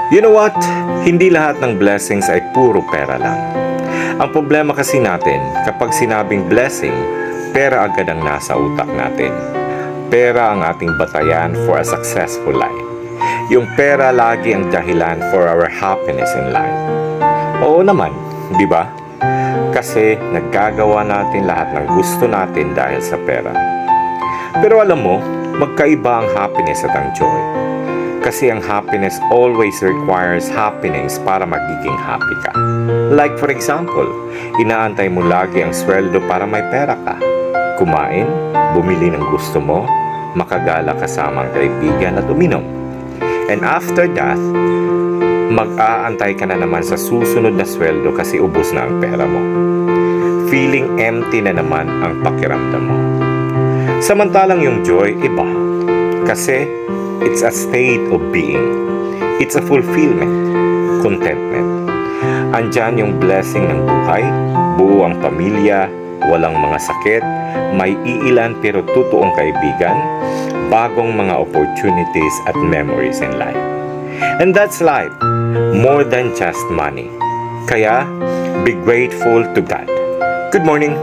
You know what? Hindi lahat ng blessings ay puro pera lang. Ang problema kasi natin, kapag sinabing blessing, pera agad ang nasa utak natin. Pera ang ating batayan for a successful life. Yung pera lagi ang dahilan for our happiness in life. Oo naman, di ba? Kasi naggagawa natin lahat ng gusto natin dahil sa pera. Pero alam mo, magkaiba ang happiness at ang joy. Kasi ang happiness always requires happiness para magiging happy ka. Like for example, inaantay mo lagi ang sweldo para may pera ka. Kumain, bumili ng gusto mo, makagala kasama ang kaibigan at uminom. And after that, mag-aantay ka na naman sa susunod na sweldo kasi ubos na ang pera mo. Feeling empty na naman ang pakiramdam mo. Samantalang yung joy, iba. Kasi it's a state of being. It's a fulfillment, contentment. Andyan yung blessing ng buhay, buo ang pamilya, walang mga sakit, may iilan pero totoong kaibigan, bagong mga opportunities at memories in life. And that's life, more than just money. Kaya, be grateful to God. Good morning!